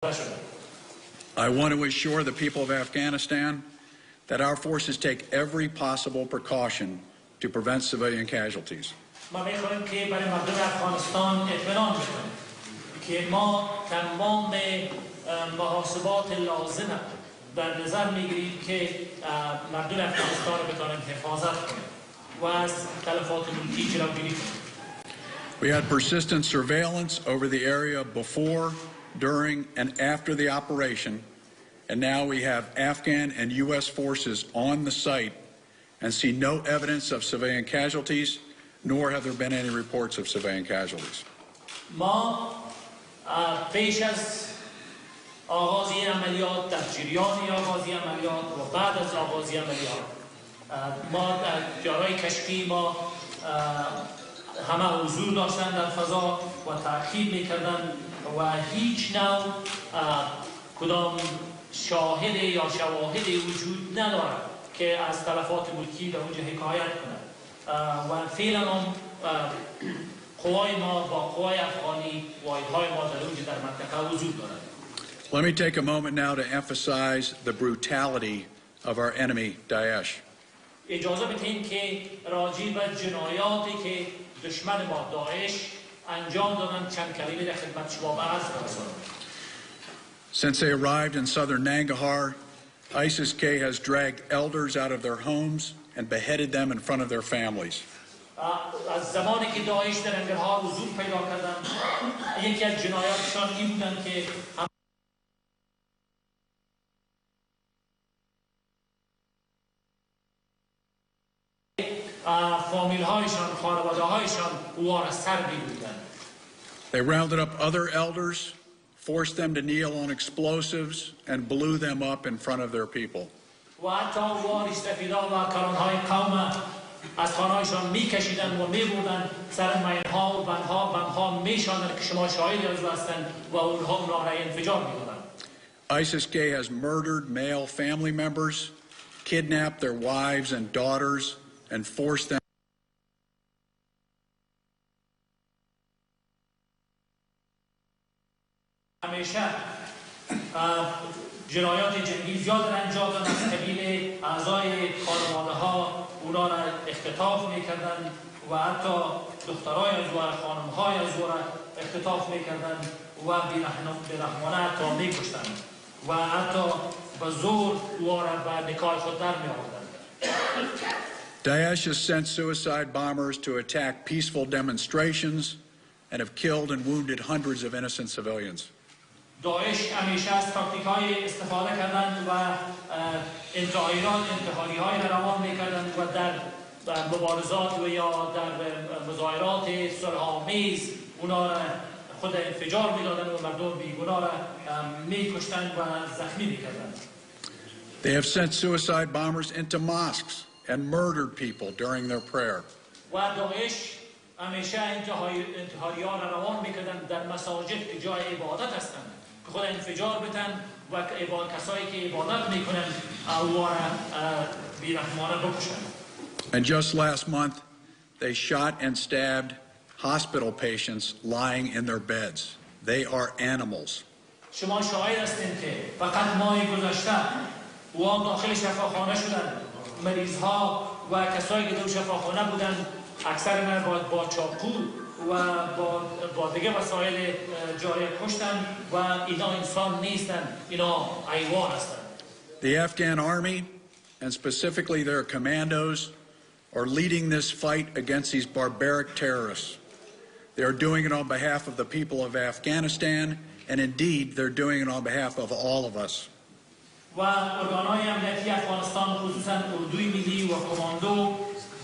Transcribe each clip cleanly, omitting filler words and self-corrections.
I want to assure the people of Afghanistan that our forces take every possible precaution to prevent civilian casualties. ما می‌خواهیم که برای مردم افغانستان اطمینان بدیم که ما تمام محاسبات لازم در نظر می‌گیریم که مردم افغانستان را بتوانند حفاظت کنیم و از تلفات ملکی جلوگیری کنیم. We had persistent surveillance over the area before, during, and after the operation, and now we have Afghan and U.S. forces on the site and see no evidence of civilian casualties, nor have there been any reports of civilian casualties. ما پیش از آغاز این عملیات، در جریان آغاز این عملیات و بعد از آغاز این عملیات، ما در جارای کشفی ما همه حضور داشتن در فضا و تعقیب میکردن و هیچ نوع کدام شاهد یا شواهدی وجود ندارد که از تلفات ملکی در اونجا حکایت کنند و فعلا هم قوای ما با قوای افغانی واحدهای ما در اونجا در منطقه وجود دارد. Let me take a moment now to emphasize the brutality of our enemy, Daesh. اجازه بدهید که راجع به جنایاتی که دشمن ما داعش انجام دادن چند کلمه در خدمت شما عرض کنم. Since they arrived in southern Nangarhar, ISIS-K has dragged elders out of their homes and beheaded them in front of their families. از زمانی که داعش در ننگرهار حضور پیدا کردن، یکی از جنایاتشان این بودن که فامیل‌هایشان، خانواده‌هایشان وارث سر بودند. They rounded up other elders, forced them to kneel on explosives, and blew them up in front of their people. و حتی وارث رفیدا و کلان‌های قوم از خانه‌هایشان می‌کشیدند و می‌بردند سر مین‌ها و بم‌ها می‌شاندند که شما شاهدی از هستند و اونها را انفجار می‌دادند. ISIS-K has murdered male family members, kidnapped their wives and daughters, and forced them همیشه جنایات جنگی زیاد انجام دادن از قبیل اعضای خانواده‌ها اونا را اختطاف می‌کردند و حتی دخترای از و خانم‌های از و را اختطاف می‌کردند و بی‌رحمانه حتی می‌کشتند و حتی به زور او را به نکاح خود در می‌آوردند. Daesh has sent suicide bombers to attack peaceful demonstrations and have killed and wounded hundreds of innocent civilians. داعش همیشه از تاکتیک‌های استفاده کردند و انتحاری‌های روان می‌کردند و در مبارزات و یا در مظاهرات صلح‌آمیز اونا را خود انفجار می‌دادند و مردم بیگناه را می‌کشتند و زخمی می‌کردند. They have sent suicide bombers into mosques and murdered people during their prayer. و داعش همیشه انتحاری‌ها را روان می‌کردند در مساجد که جای عبادت هستند که خود انفجار بدن و کسایی که عبادت می‌کنند او را بی‌رحمانه بکشند. And just last month, they shot and stabbed hospital patients lying in their beds. They are animals. شما شاهد هستید که فقط ماه گذشته و داخل شفاخانه شدند مریض‌ها و کسایی که در شفاخانه بودند اکثر با چاقو و با دیگه وسایل جاری کشتن و اینا انسان نیستن، اینا حیوان هستن. The Afghan army and specifically their commandos are leading this fight against these barbaric terrorists. They are doing it on behalf of the people of Afghanistan and indeed they're doing it on behalf of all of us. و ارگان‌های امنیتی افغانستان خصوصاً اردوی ملی و کماندو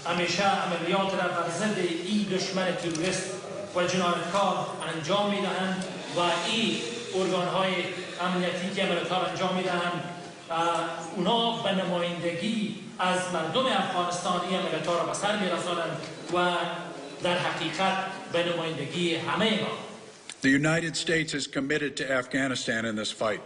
همیشه عملیات را بر ضد این دشمن تروریست و جنایتکار انجام می‌دهند و این ارگان‌های امنیتی که عملیات را انجام می‌دهند اونا به نمایندگی از مردم افغانستان این عملیات را به سر می‌رسانند و در حقیقت به نمایندگی همه ما. The United States is committed to Afghanistan in this fight.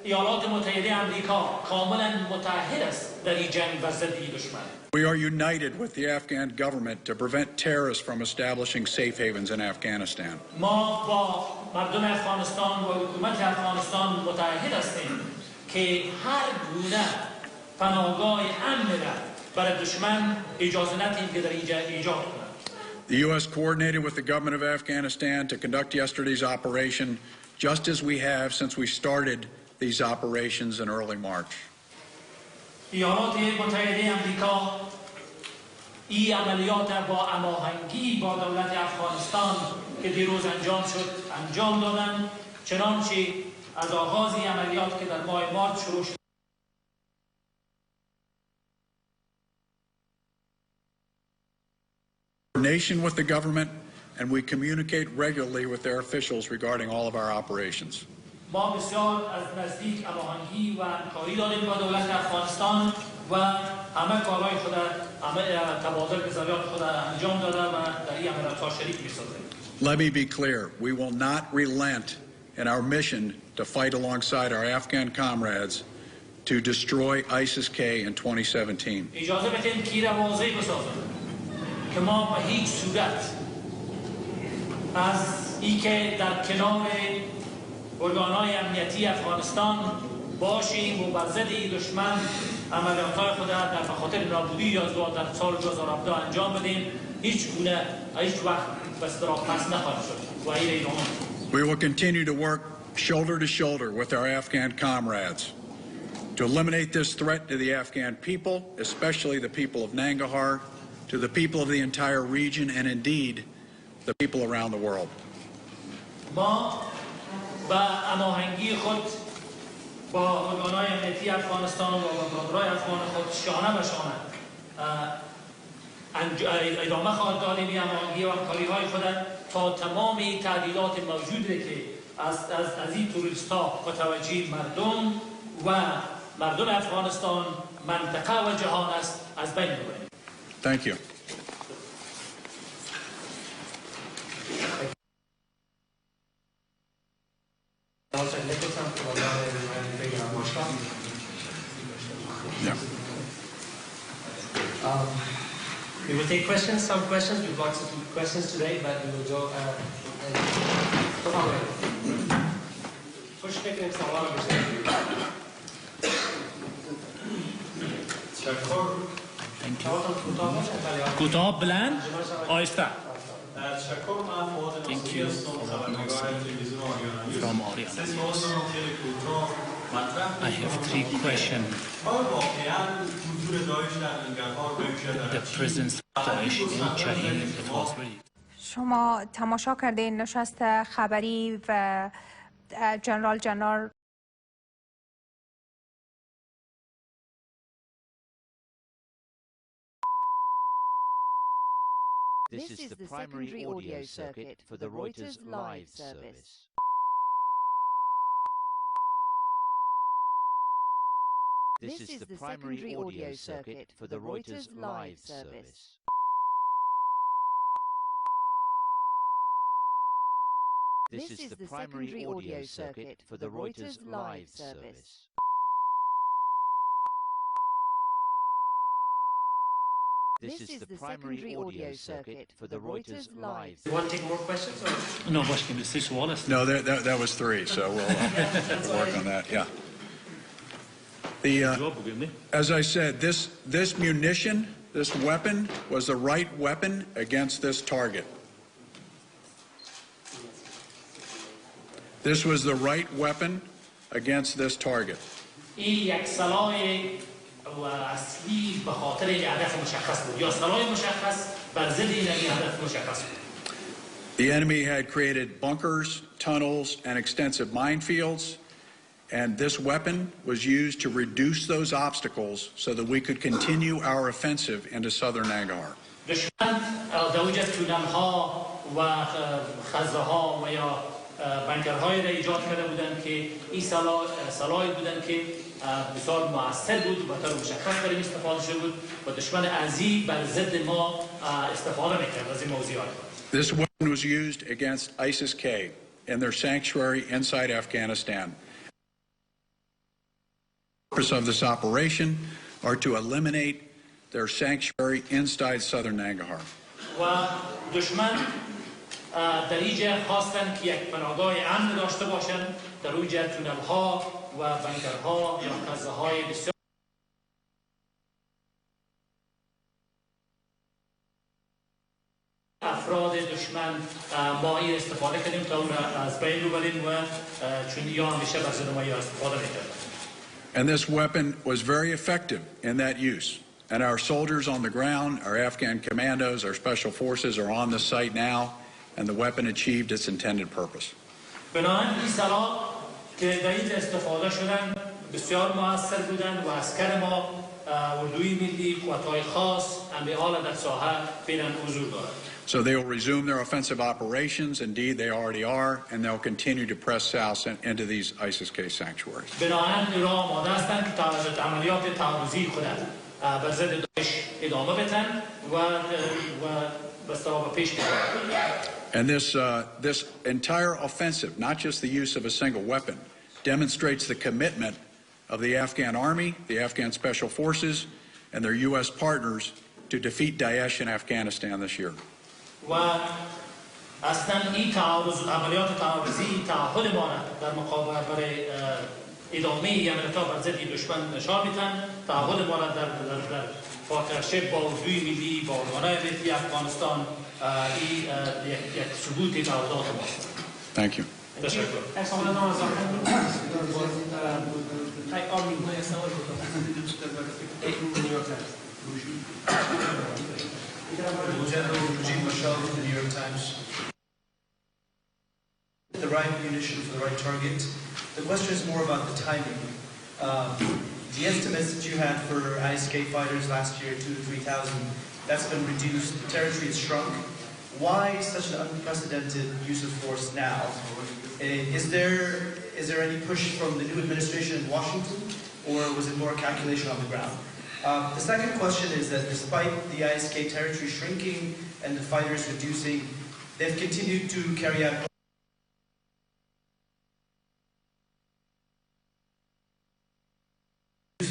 ایالات متحده آمریکا کاملا متحد است در این جنگ و ضد این دشمن. We are united with the Afghan government to prevent terrorists from establishing safe havens in Afghanistan. ما با مردم افغانستان و حکومت افغانستان متحد هستیم که هر گونه پناهگاه امن را برای دشمن اجازه ندهیم که در اینجا ایجاد کنند. The U.S. coordinated with the government of Afghanistan to conduct yesterday's operation, just as we have since we started these operations in early March. ایالات متحده آمریکا این عملیات با هماهنگی با دولت افغانستان که دیروز انجام شد انجام دادند، چنانچه از آغاز این عملیات که در ماه مارس شروع شد. Coordination with the government, and we communicate regularly with their officials regarding all of our operations. ما بسیار از نزدیک هماهنگی و همکاری داریم با دولت افغانستان و همه کارهای خود همه تبادل نظریات خود انجام داده و در این عملیات‌ها شریک می‌سازیم. Let me be clear, we will not relent in our mission to fight alongside our Afghan comrades to destroy ISIS-K in 2017. اجازه بدین که واضح بسازم که ما به هیچ صورت از اینکه در کنار ارگان‌های امنیتی افغانستان باشیم و بر ضد دشمن عملیات‌های خود در بخاطر نابودی یا در سال 2017 انجام بدیم، هیچ وقت به اصطلاح پس نخواهد شد و این ادامه. We will continue to work shoulder to shoulder with our Afghan comrades to eliminate this threat to the Afghan people, especially the people of Nangarhar, to the people of the entire region, and indeed the people around the world. ما با هماهنگی خود با ارگان‌های امنیتی افغانستان و برادرای افغان خود شانه به شانه ادامه خواهد داد این هماهنگی و همکاری‌های خود تا تمام تهدیدات موجودی که از این توریست‌ها متوجه مردم افغانستان، منطقه و جهان است از بین ببریم. Thank you. Yeah. We will take questions, some questions. We've got some questions today, but we will go. کوتاه بلند آیسته. Thank you from I have three questions. The presence of Daesh in Chahim, it was very... شما تماشا کردین نشست خبری و جنرال This is the primary audio circuit for the Reuters live service. This is the primary audio circuit for the Reuters live service. This is the primary audio circuit for the Reuters live service. This is the primary audio circuit for the Reuters live. You want to take more questions? Or? No, باش کنیم سه سوال است. No, that was three, so we'll work on that. Yeah. As I said, this munition, this weapon, was the right weapon against this target. This was the right weapon against this target. و اصلی به خاطر هدف مشخص بود یا سلاح مشخص بر ضد این هدف مشخص بود. The enemy had created bunkers, tunnels, and extensive minefields, and this weapon was used to reduce those obstacles so that we could continue our offensive into southern Nangarhar. دشمن دوجه تونل‌ها و خزه‌ها و یا بنکرهای را ایجاد کرده بودند که این سلاحی بودند که بسیار مؤثر بود و طور مشخص برای استفاده شده بود و دشمن عزیز بر ضد ما استفاده می‌کرد از این موضوعات. This weapon was used against ISIS-K in their sanctuary inside Afghanistan. purpose of this operation are to eliminate their sanctuary inside southern Nangarhar. و دشمن در اینجا خواستن که یک پناهگاه امن داشته باشند در اونجا تونل ها و بنکرها یا قزه های بسیار افراد دشمن ما این استفاده کردیم تا اون از بین ببریم و چون یا همیشه بر ضد ما استفاده میکردن. And this weapon was very effective in that use. And our soldiers on the ground, our Afghan commandos, our special forces are on the site now, and the weapon achieved its intended purpose. بنابراین این سلاح که در اینجا استفاده شدن بسیار موثر بودند و عسکر ما اردوی ملی قوت‌های خاص انبیاء در ساحه بینن حضور دارند. So they will resume their offensive operations. Indeed, they already are, and they'll continue to press south into these ISIS-K sanctuaries. بنابراین ایران آماده هستند که توسط عملیات تعرضی خودند بر ضد داعش ادامه بدن و به پیش ببرند. And this entire offensive, not just the use of a single weapon, demonstrates the commitment of the Afghan army, the Afghan special forces, and their U.S. partners to defeat Daesh in Afghanistan this year. و اصلا این عملیات تعرضی تعهد ما در مقابل برای ادامه عملیات بر ضد دشمن نشان میدن. تعهد ما در پارتنرشیپ با اردوی ملی با ارگان‌های ملی افغانستان این یک ثبوت تعهدات ماست. Thank you. تشکر. General Rajiv Mashal from the New York Times. The right munition for the right target. The question is more about the timing. The estimates that you had for ISK fighters last year, 2,000 to 3,000, that's been reduced. The territory has shrunk. Why such an unprecedented use of force now? Is there any push from the new administration in Washington, or was it more calculation on the ground? The second question is that despite the ISK territory shrinking and the fighters reducing, they've continued to carry out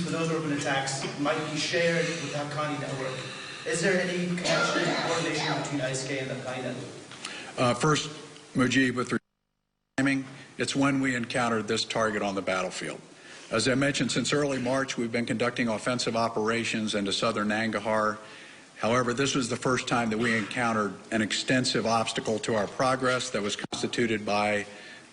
for those urban attacks might be shared with the Haqqani network. Is there any connection and coordination between ISK and the Haqqani network? First, Mujib, with timing, it's when we encountered this target on the battlefield. As I mentioned, since early March, we've been conducting offensive operations into southern Nangarhar. However, this was the first time that we encountered an extensive obstacle to our progress that was constituted by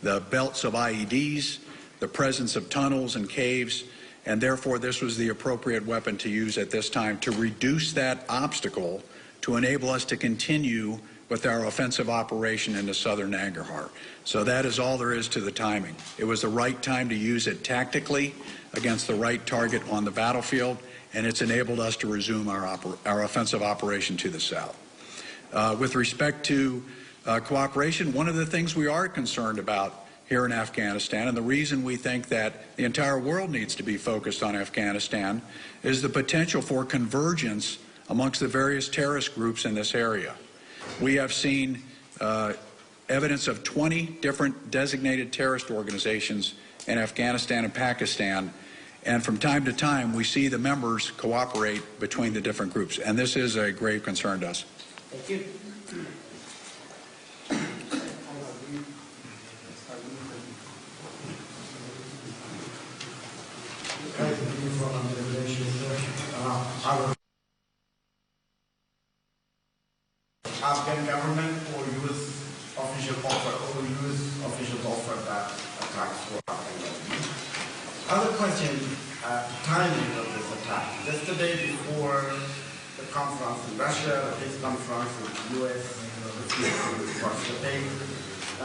the belts of IEDs, the presence of tunnels and caves, and therefore this was the appropriate weapon to use at this time to reduce that obstacle to enable us to continue with our offensive operation into southern Nangarhar. So that is all there is to the timing. It was the right time to use it tactically against the right target on the battlefield, and it's enabled us to resume our offensive operation to the south. With respect to cooperation, one of the things we are concerned about here in Afghanistan, and the reason we think that the entire world needs to be focused on Afghanistan, is the potential for convergence amongst the various terrorist groups in this area. We have seen evidence of 20 different designated terrorist organizations in Afghanistan and Pakistan, and from time to time we see the members cooperate between the different groups, and this is a grave concern to us. Thank you. Afghan government or U.S. officials offer that attacks were happening. Other question, timing of this attack. Just the day before the conference in Russia, the peace conference with the U.S. participate,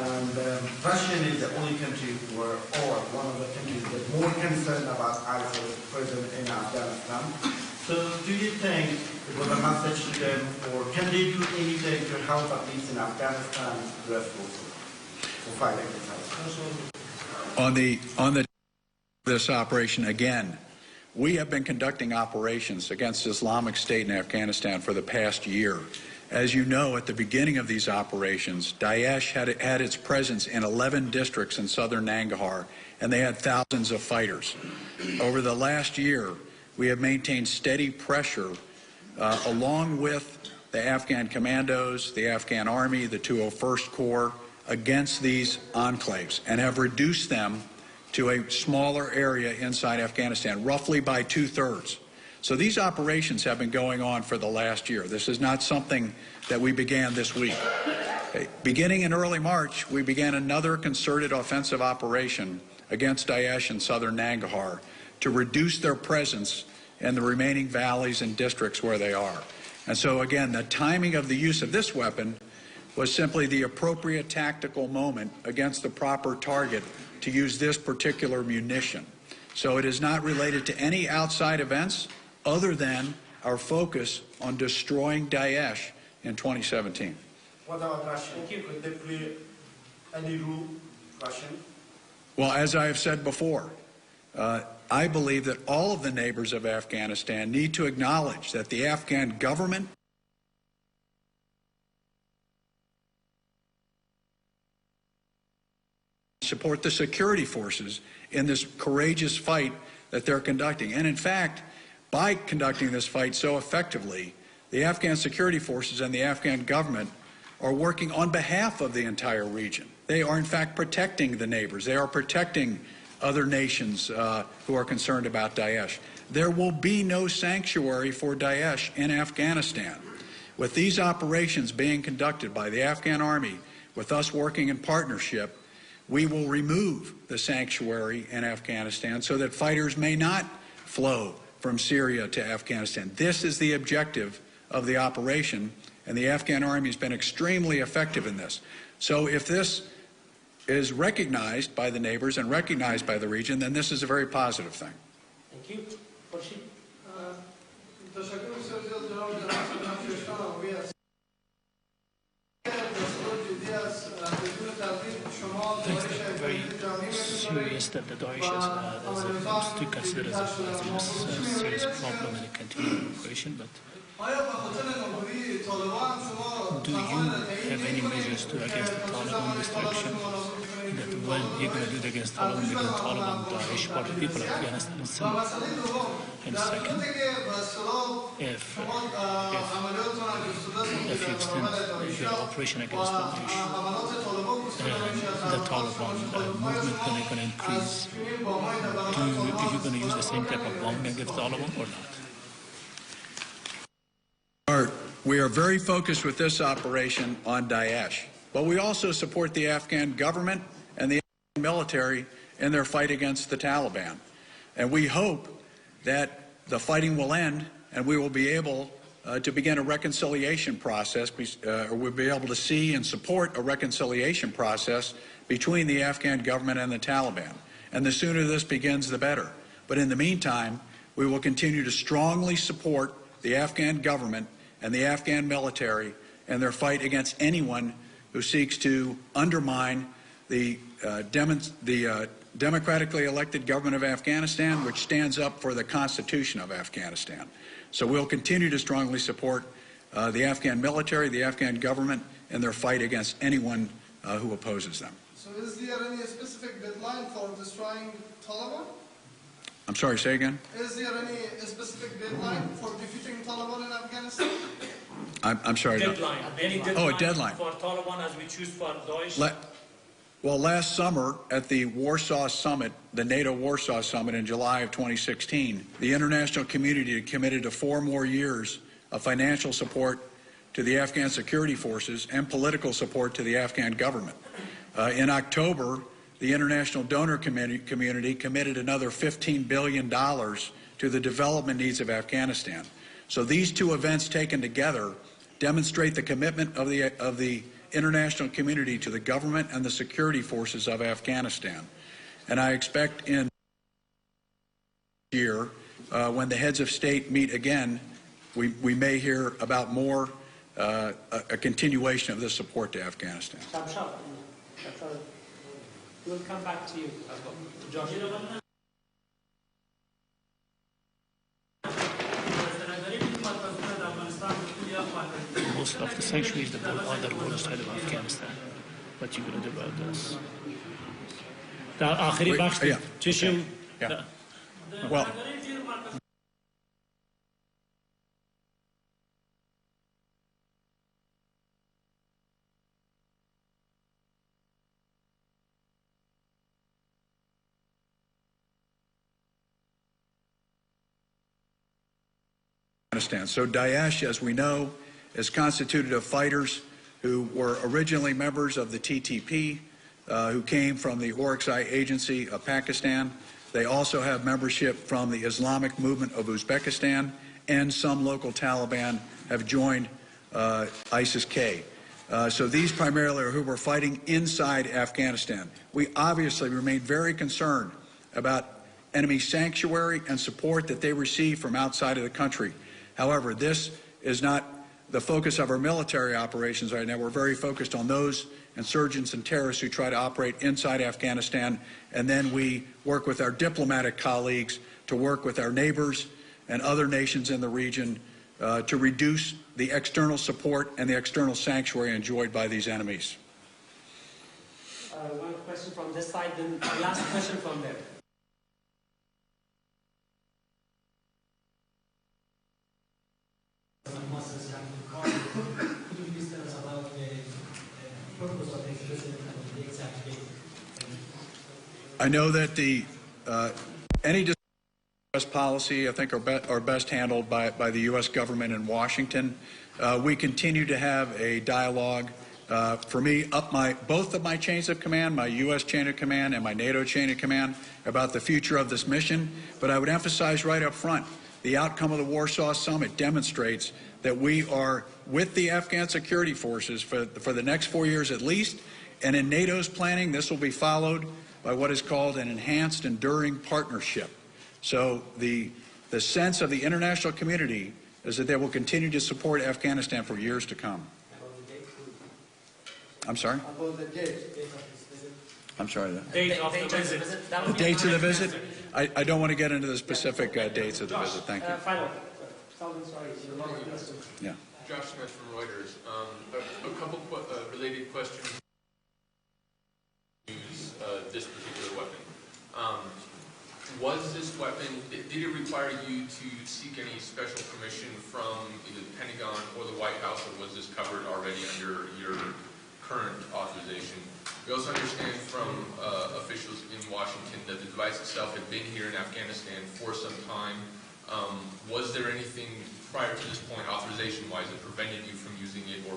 and Russia is the only country or one of the countries that's more concerned about ISIS present in Afghanistan. So do you think it was a message to them, or can they do anything to help at least in Afghanistan U.S. forces for fighting this ISIS? On this operation, again, we have been conducting operations against Islamic State in Afghanistan for the past year. As you know, at the beginning of these operations, Daesh had its presence in 11 districts in southern Nangarhar, and they had thousands of fighters. over the last year, we have maintained steady pressure along with the Afghan commandos, the Afghan Army, the 201st Corps, against these enclaves and have reduced them to a smaller area inside Afghanistan, roughly by 2/3. So these operations have been going on for the last year. This is not something that we began this week. Beginning in early March, we began another concerted offensive operation against Daesh in southern Nangarhar to reduce their presence in the remaining valleys and districts where they are. And so again, the timing of the use of this weapon was simply the appropriate tactical moment against the proper target to use this particular munition. So it is not related to any outside events other than our focus on destroying Daesh in 2017. What about Russia? Could they play any role, Russian? Well, as I have said before, I believe that all of the neighbors of Afghanistan need to acknowledge that the Afghan government support the security forces in this courageous fight that they're conducting. And in fact, by conducting this fight so effectively, the Afghan security forces and the Afghan government are working on behalf of the entire region. They are, in fact, protecting the neighbors. They are protecting other nations who are concerned about Daesh. There will be no sanctuary for Daesh in Afghanistan. With these operations being conducted by the Afghan Army, with us working in partnership, we will remove the sanctuary in Afghanistan so that fighters may not flow from Syria to Afghanistan. This is the objective of the operation, and the Afghan Army has been extremely effective in this. So if this is recognized by the neighbors and recognized by the region, then this is a very positive thing. Thank you. Very serious that the Daesh is to consider as a serious problem in a continuing operation, but do you have any measures to against the Taliban destruction? That when you're going to do it against Taliban, because Taliban, Daesh, part of the people of Afghanistan is similar. And second, if you extend your operation against Daesh, the Taliban movement going to increase, are you going to use the same type of bombing against Taliban or not? We are very focused with this operation on Daesh, but we also support the Afghan government and the Afghan military in their fight against the Taliban. And we hope that the fighting will end and we will be able to begin a reconciliation process, or we'll be able to see and support a reconciliation process between the Afghan government and the Taliban. And the sooner this begins, the better. But in the meantime, we will continue to strongly support the Afghan government and the Afghan military in their fight against anyone who seeks to undermine the democratically elected government of Afghanistan, which stands up for the Constitution of Afghanistan. So we'll continue to strongly support the Afghan military, the Afghan government, in their fight against anyone who opposes them. So is there any specific deadline for destroying Taliban? I'm sorry, say again? Is there any specific deadline for defeating Taliban in Afghanistan? I'm sorry. Deadline. Any deadline? Oh, a deadline. For Taliban as we choose for Daesh? Well, last summer at the Warsaw Summit, the NATO Warsaw Summit in July of 2016, the international community committed to 4 more years of financial support to the Afghan security forces and political support to the Afghan government. In October, the international donor community committed another $15 billion to the development needs of Afghanistan. So these two events taken together demonstrate the commitment of the international community to the government and the security forces of Afghanistan. And I expect in year, when the heads of state meet again, we may hear about more a continuation of this support to Afghanistan. We'll come back to you, Josh. Most of the sanctuaries that are on the border side of Afghanistan. What you going to do about this? در آخری بخش چشم Well, Afghanistan. So Daesh, as we know, is constituted of fighters who were originally members of the TTP, who came from the Oryx-I agency of Pakistan. They also have membership from the Islamic movement of Uzbekistan, and some local Taliban have joined ISIS-K. So these primarily are who were fighting inside Afghanistan. We obviously remain very concerned about enemy sanctuary and support that they receive from outside of the country. However, this is not the focus of our military operations right now. We're very focused on those insurgents and terrorists who try to operate inside Afghanistan, and then we work with our diplomatic colleagues to work with our neighbors and other nations in the region to reduce the external support and the external sanctuary enjoyed by these enemies. One question from this side, then last question from there. I know that any U.S. policy, I think, are best handled by the U.S. government in Washington. We continue to have a dialogue. For me, both of my chains of command, my U.S. chain of command and my NATO chain of command, about the future of this mission. But I would emphasize right up front, the outcome of the Warsaw Summit demonstrates that we are with the Afghan security forces for the next 4 years at least. And in NATO's planning, this will be followed by what is called an enhanced enduring partnership. So the sense of the international community is that they will continue to support Afghanistan for years to come. I'm sorry? I'm sorry. The dates of the visit? I don't want to get into the specific dates of the visit. Thank you. Final. Sorry. Yeah. Josh Smith from Reuters. A couple related questions. Use this particular weapon. Was this weapon, did it require you to seek any special permission from either the Pentagon or the White House, or was this covered already under your current authorization? We also understand from officials in Washington that the device itself had been here in Afghanistan for some time. Was there anything prior to this point, authorization-wise, that prevented you from using it, or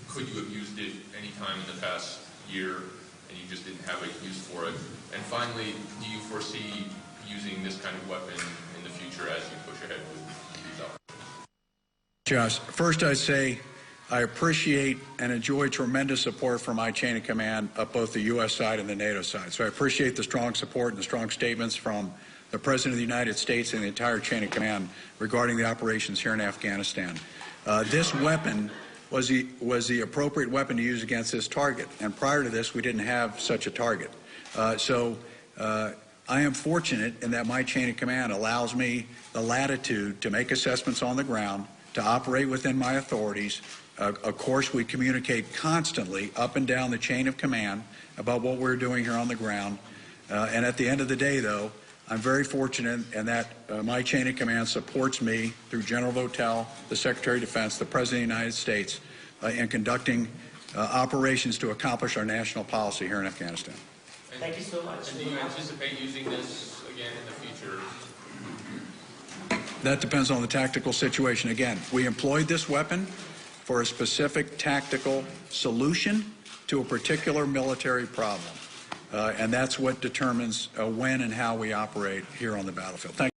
could you have used it any time in the past year and you just didn't have a use for it? And finally, do you foresee using this kind of weapon in the future as you push ahead with these operations? Josh, first I'd say I appreciate and enjoy tremendous support from my chain of command of both the U.S. side and the NATO side. So I appreciate the strong support and the strong statements from the President of the United States and the entire chain of command regarding the operations here in Afghanistan. This weapon was the appropriate weapon to use against this target, and prior to this we didn't have such a target. I am fortunate in that my chain of command allows me the latitude to make assessments on the ground, to operate within my authorities. Of course, we communicate constantly up and down the chain of command about what we're doing here on the ground. And at the end of the day, though, I'm very fortunate in that my chain of command supports me through General Votel, the Secretary of Defense, the President of the United States, in conducting operations to accomplish our national policy here in Afghanistan. Thank you so much. And do you anticipate using this again in the future? That depends on the tactical situation. Again, we employed this weapon for a specific tactical solution to a particular military problem. And that's what determines when and how we operate here on the battlefield. Thank you.